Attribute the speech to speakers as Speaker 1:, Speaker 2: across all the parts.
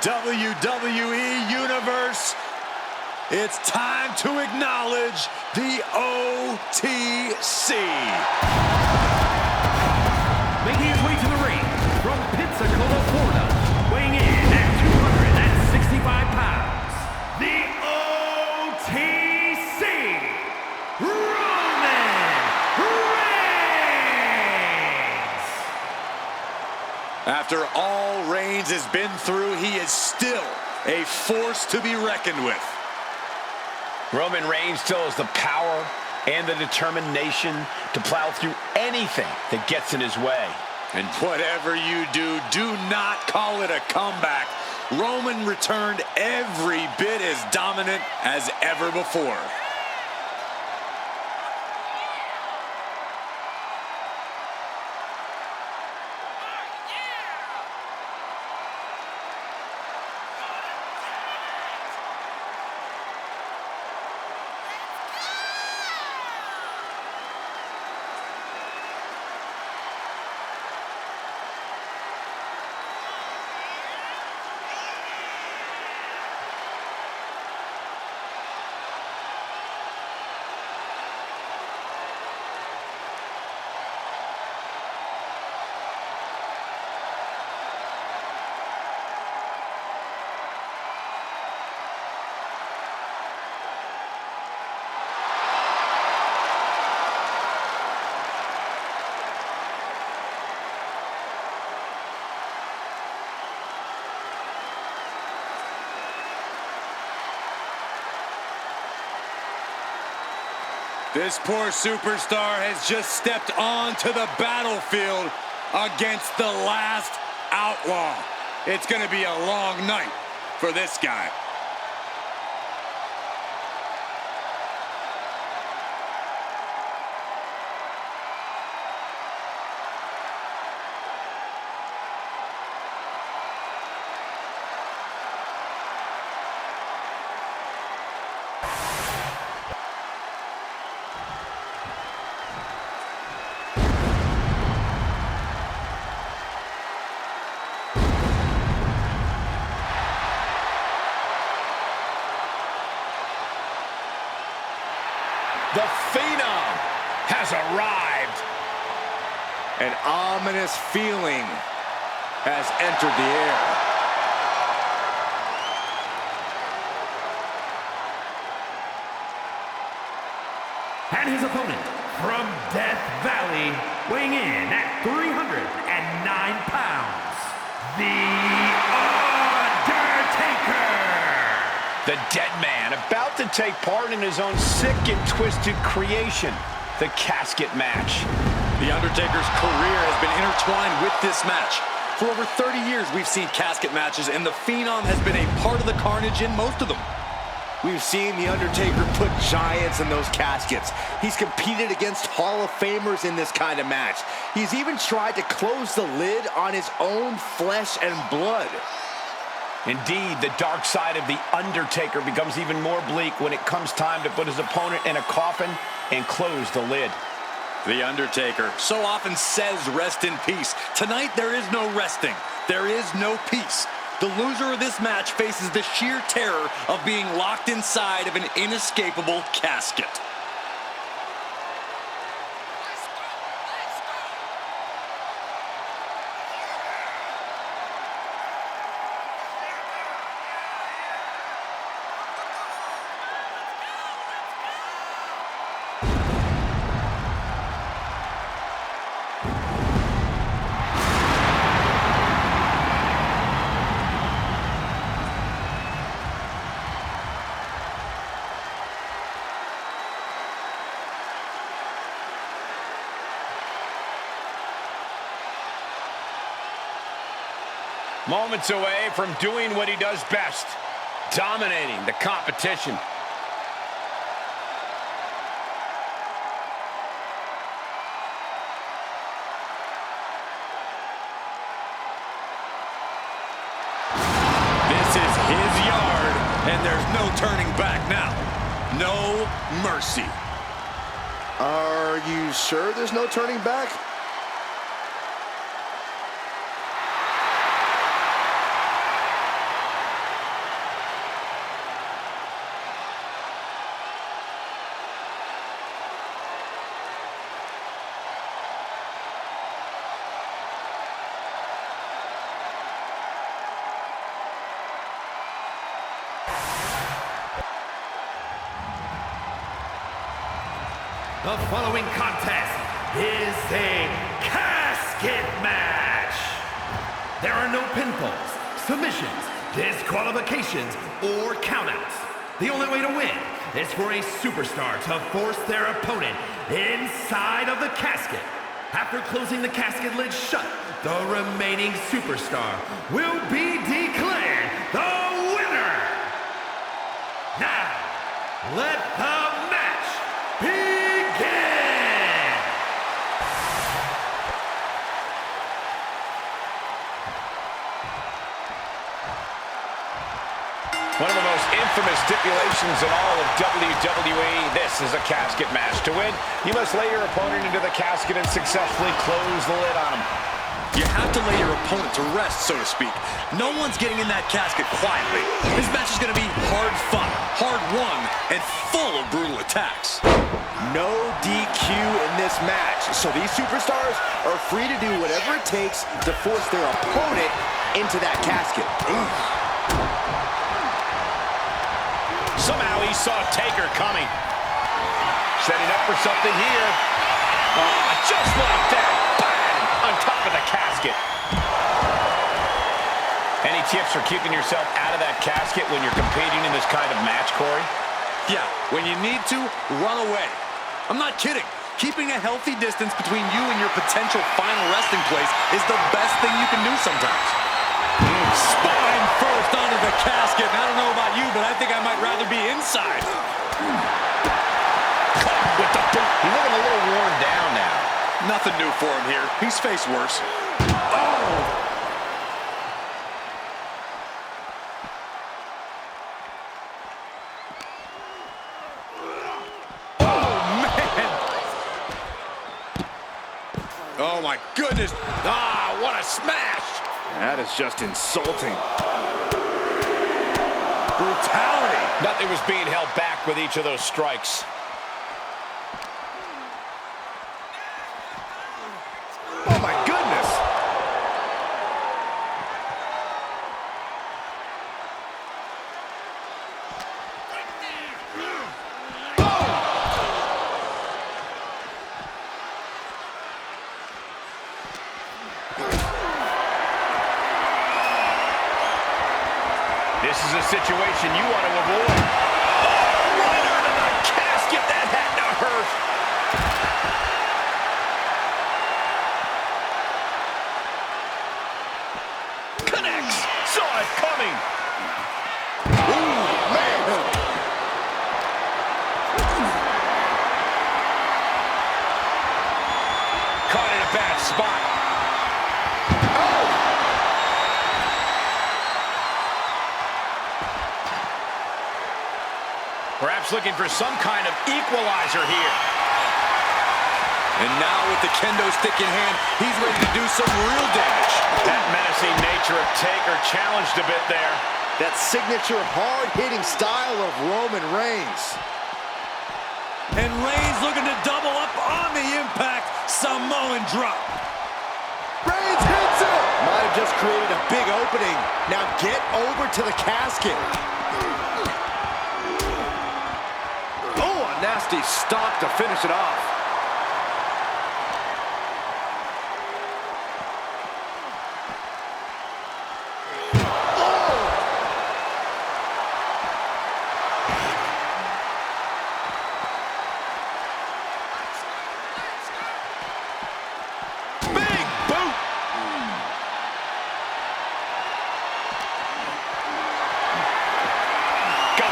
Speaker 1: WWE Universe, it's time to acknowledge the OTC.
Speaker 2: Making his way to the ring from Pensacola, Florida, weighing in at 265 pounds, the OTC, Roman Reigns!
Speaker 1: After all Reigns has been through, he is still a force to be reckoned with.
Speaker 3: Roman Reigns still has the power and the determination to plow through anything that gets in his way.
Speaker 1: And whatever you do, do not call it a comeback. Roman returned every bit as dominant as ever before. This poor superstar has just stepped onto the battlefield against the last outlaw. It's going to be a long night for this guy.
Speaker 3: The Phenom has arrived.
Speaker 1: An ominous feeling has entered the air.
Speaker 2: And his opponent from Death Valley, weighing in at 309 pounds, The Undertaker!
Speaker 3: The dead man about to take part in his own sick and twisted creation, the casket match.
Speaker 1: The Undertaker's career has been intertwined with this match. For over 30 years, we've seen casket matches, and the Phenom has been a part of the carnage in most of them. We've seen The Undertaker put giants in those caskets. He's competed against Hall of Famers in this kind of match. He's even tried to close the lid on his own flesh and blood.
Speaker 3: Indeed, the dark side of The Undertaker becomes even more bleak when it comes time to put his opponent in a coffin and close the lid.
Speaker 1: The Undertaker so often says rest in peace. Tonight, there is no resting. There is no peace. The loser of this match faces the sheer terror of being locked inside of an inescapable casket.
Speaker 3: Moments away from doing what he does best, dominating the competition.
Speaker 1: This is his yard, and there's no turning back now. No mercy.
Speaker 4: Are you sure there's no turning back?
Speaker 2: The following contest is a casket match. There are no pinfalls, submissions, disqualifications, or countouts. The only way to win is for a superstar to force their opponent inside of the casket. After closing the casket lid shut, the remaining superstar will be declared the winner. Now, let the match begin!
Speaker 3: One of the most infamous stipulations in all of WWE, this is a casket match. To win, you must lay your opponent into the casket and successfully close the lid on him.
Speaker 1: You have to lay your opponent to rest, so to speak. No one's getting in that casket quietly. This match is going to be hard fought, hard won, and full of brutal attacks.
Speaker 4: No DQ in this match, so these superstars are free to do whatever it takes to force their opponent into that casket.
Speaker 3: Somehow he saw Taker coming. Setting up for something here. Just like that. Bang! On top of the casket. Any tips for keeping yourself out of that casket when you're competing in this kind of match, Corey?
Speaker 1: Yeah, when you need to, run away. I'm not kidding. Keeping a healthy distance between you and your potential final resting place is the best thing you can do sometimes. Spine first onto the casket. And I don't know about you, but I think I might rather be inside.
Speaker 3: With the boot. He's looking a little worn down now.
Speaker 1: Nothing new for him here. He's faced worse. Oh! Oh, my goodness. Ah, what a smash.
Speaker 4: That is just insulting.
Speaker 1: Brutality.
Speaker 3: Nothing was being held back with each of those strikes.
Speaker 4: Oh, my goodness.
Speaker 3: This is a situation you want to avoid. Oh, right under the casket. That had to hurt. Connects. Saw it coming.
Speaker 4: Ooh, man.
Speaker 3: Caught in a bad spot. Perhaps looking for some kind of equalizer here.
Speaker 1: And now with the kendo stick in hand, he's ready to do some real damage.
Speaker 3: That menacing nature of Taker challenged a bit there.
Speaker 4: That signature hard-hitting style of Roman Reigns.
Speaker 1: And Reigns looking to double up on the impact. Samoan drop.
Speaker 4: Reigns hits it! Might have just created a big opening. Now get over to the casket. Oh, a nasty stop to finish it off.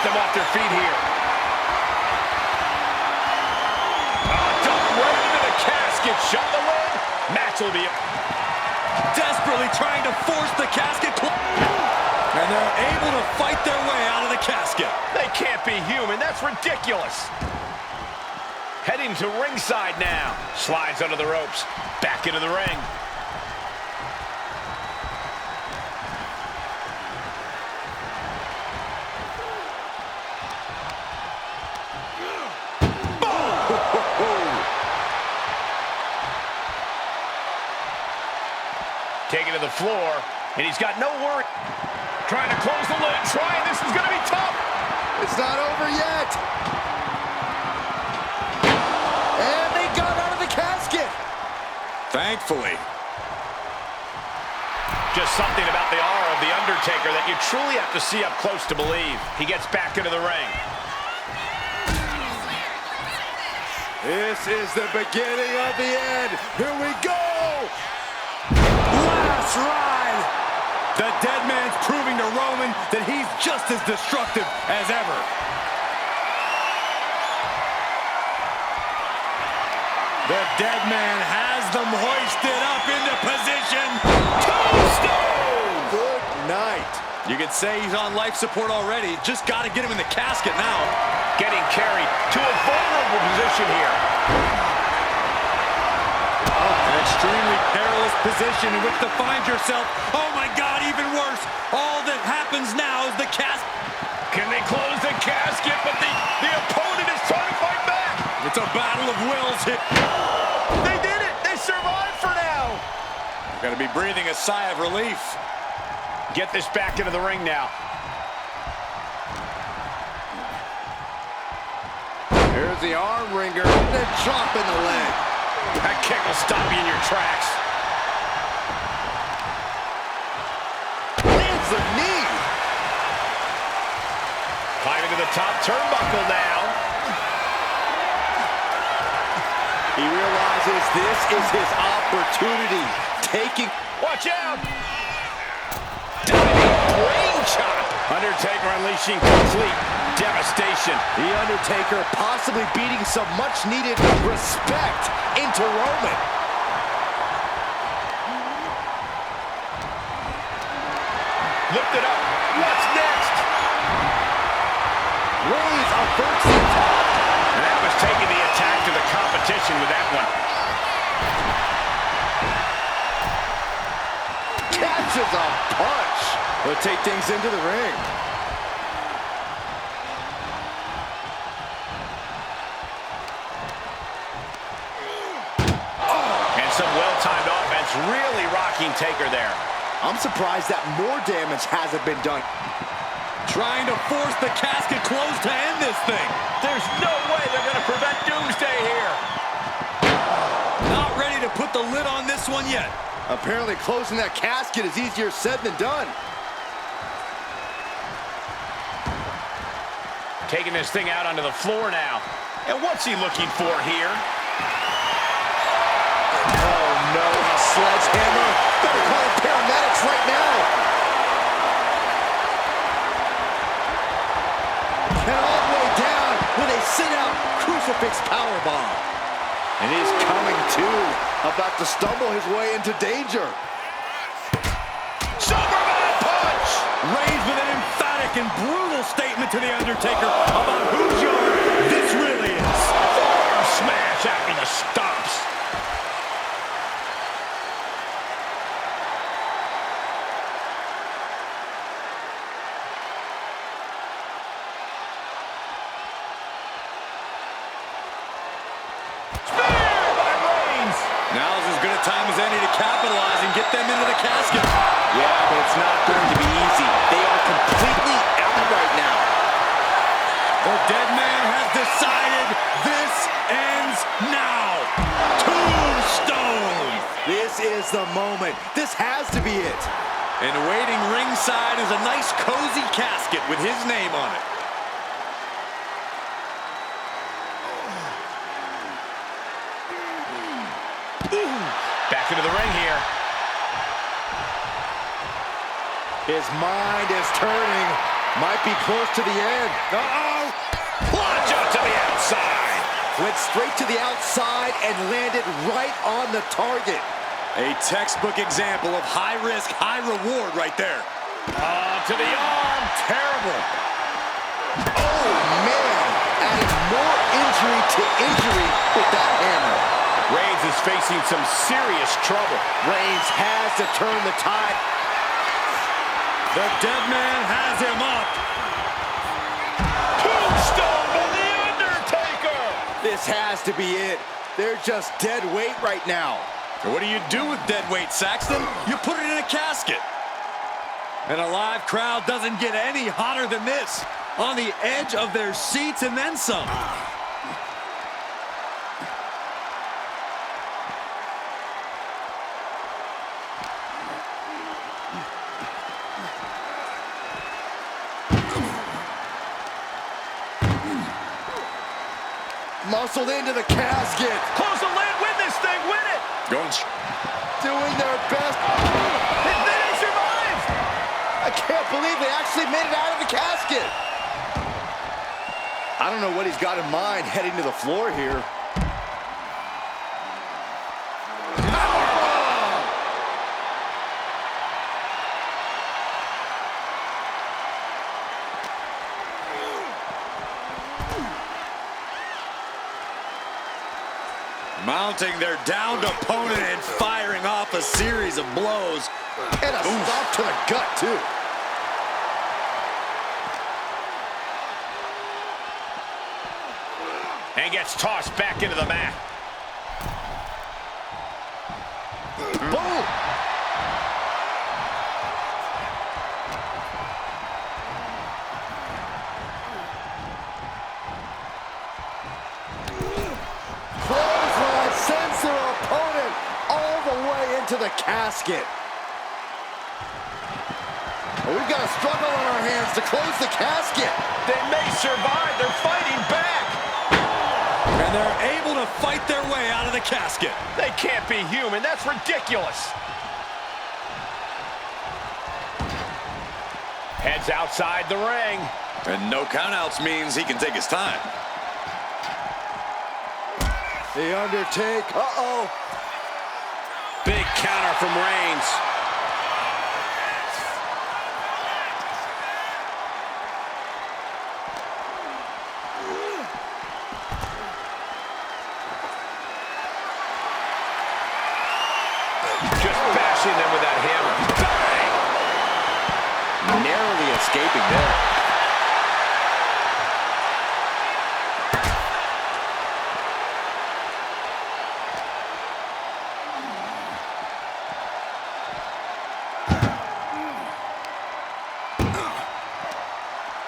Speaker 3: Off their feet here. Dumped right into the casket. Shut the lid. Match will be
Speaker 1: desperately trying to force the casket. And they're able to fight their way out of the casket.
Speaker 3: They can't be human. That's ridiculous. Heading to ringside now. Slides under the ropes. Back into the ring. Taken to the floor, and he's got no worry. Trying to close the lid, this is going to be tough.
Speaker 4: It's not over yet.
Speaker 1: Thankfully.
Speaker 3: Just something about the aura of The Undertaker that you truly have to see up close to believe. He gets back into the ring.
Speaker 4: This is the beginning of the end. Here we go.
Speaker 1: Last ride. The dead man's proving to Roman that he's just as destructive as ever. The dead man has them hoisted up into position. Tombstone!
Speaker 4: Good night.
Speaker 1: You could say he's on life support already. Just got to get him in the casket now.
Speaker 3: Getting carried to a vulnerable position here.
Speaker 1: An extremely perilous position in which to find yourself. Oh my God, even worse. All that happens now is the casket.
Speaker 3: Can they close the casket? But the opponent is trying to fight back.
Speaker 1: It's a battle of wills here.
Speaker 3: They did it. They survived for now.
Speaker 1: Got to be breathing a sigh of relief.
Speaker 3: Get this back into the ring now.
Speaker 4: Here's the arm wringer. The chop in the leg.
Speaker 3: That kick will stop you in your tracks.
Speaker 4: Lands the knee.
Speaker 3: Climbing to the top turnbuckle now.
Speaker 4: He realizes this is his opportunity. Taking...
Speaker 3: Watch out! Diving brain chop. Undertaker unleashing complete devastation.
Speaker 4: The Undertaker possibly beating some much-needed respect into Roman.
Speaker 3: Lift it up. What's next?
Speaker 4: Reigns averts the top.
Speaker 3: And that was taking the attack to the competition with that one.
Speaker 4: Catches a punch. He'll take things into the ring.
Speaker 3: And some well-timed offense really rocking Taker there.
Speaker 4: I'm surprised that more damage hasn't been done.
Speaker 1: Trying to force the casket closed to end this thing.
Speaker 3: There's no way they're going to prevent Doomsday here.
Speaker 1: Not ready to put the lid on this one yet.
Speaker 4: Apparently closing that casket is easier said than done.
Speaker 3: Taking this thing out onto the floor now. And what's he looking for here?
Speaker 4: Oh no, a sledgehammer. Better call the paramedics right now. And all the way down with a sit-out crucifix powerbomb. And he's coming to, about to stumble his way into danger.
Speaker 3: Superman punch!
Speaker 1: Reigns with an emphatic and brutal statement to The Undertaker about whose yard this really is.
Speaker 3: Forearm smash after the stomps.
Speaker 1: Now's as good a time as any to capitalize and get them into the casket.
Speaker 4: Yeah, but it's not going to be easy. They are completely out right now.
Speaker 1: The dead man has decided this ends now. Tombstone!
Speaker 4: This is the moment. This has to be it.
Speaker 1: And waiting ringside is a nice cozy casket with his name on it.
Speaker 3: Back into the ring here.
Speaker 4: His mind is turning. Might be close to the end.
Speaker 1: Uh-oh!
Speaker 3: Plunge out to the outside.
Speaker 4: Went straight to the outside and landed right on the target.
Speaker 1: A textbook example of high risk, high reward right there.
Speaker 3: To the arm.
Speaker 1: Terrible.
Speaker 4: Oh, man. Adding more injury to injury with that hammer.
Speaker 3: Reigns is facing some serious trouble.
Speaker 4: Reigns has to turn the tide.
Speaker 1: The dead man has him up.
Speaker 3: Tombstone by The Undertaker.
Speaker 4: This has to be it. They're just dead weight right now.
Speaker 1: And what do you do with dead weight, Saxton? You put it in a casket. And a live crowd doesn't get any hotter than this. On the edge of their seats and then some.
Speaker 4: Muscled into the casket.
Speaker 3: Close the lid, win this thing, win it!
Speaker 4: Doing their best.
Speaker 3: They didn't survive!
Speaker 4: I can't believe they actually made it out of the casket. I don't know what he's got in mind heading to the floor here.
Speaker 1: Mounting their downed opponent and firing off a series of blows.
Speaker 4: And a stop to the gut, too.
Speaker 3: And gets tossed back into the mat.
Speaker 4: Boom! Clothesline sends their opponent all the way into the casket. Well, we've got a struggle on our hands to close the casket.
Speaker 3: They may survive, they're fighting back.
Speaker 1: And they're able to fight their way out of the casket.
Speaker 3: They can't be human, that's ridiculous. Heads outside the ring.
Speaker 1: And no countouts means he can take his time.
Speaker 4: The Undertaker. Uh-oh.
Speaker 3: Big counter from Reigns. Just bashing them with that hammer. Bang!
Speaker 4: Narrowly escaping there.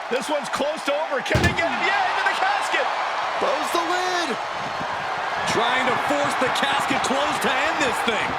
Speaker 3: This one's close to over. Can they get him? Yeah, into the casket.
Speaker 4: Close the lid.
Speaker 1: Trying to force the casket closed to end this thing.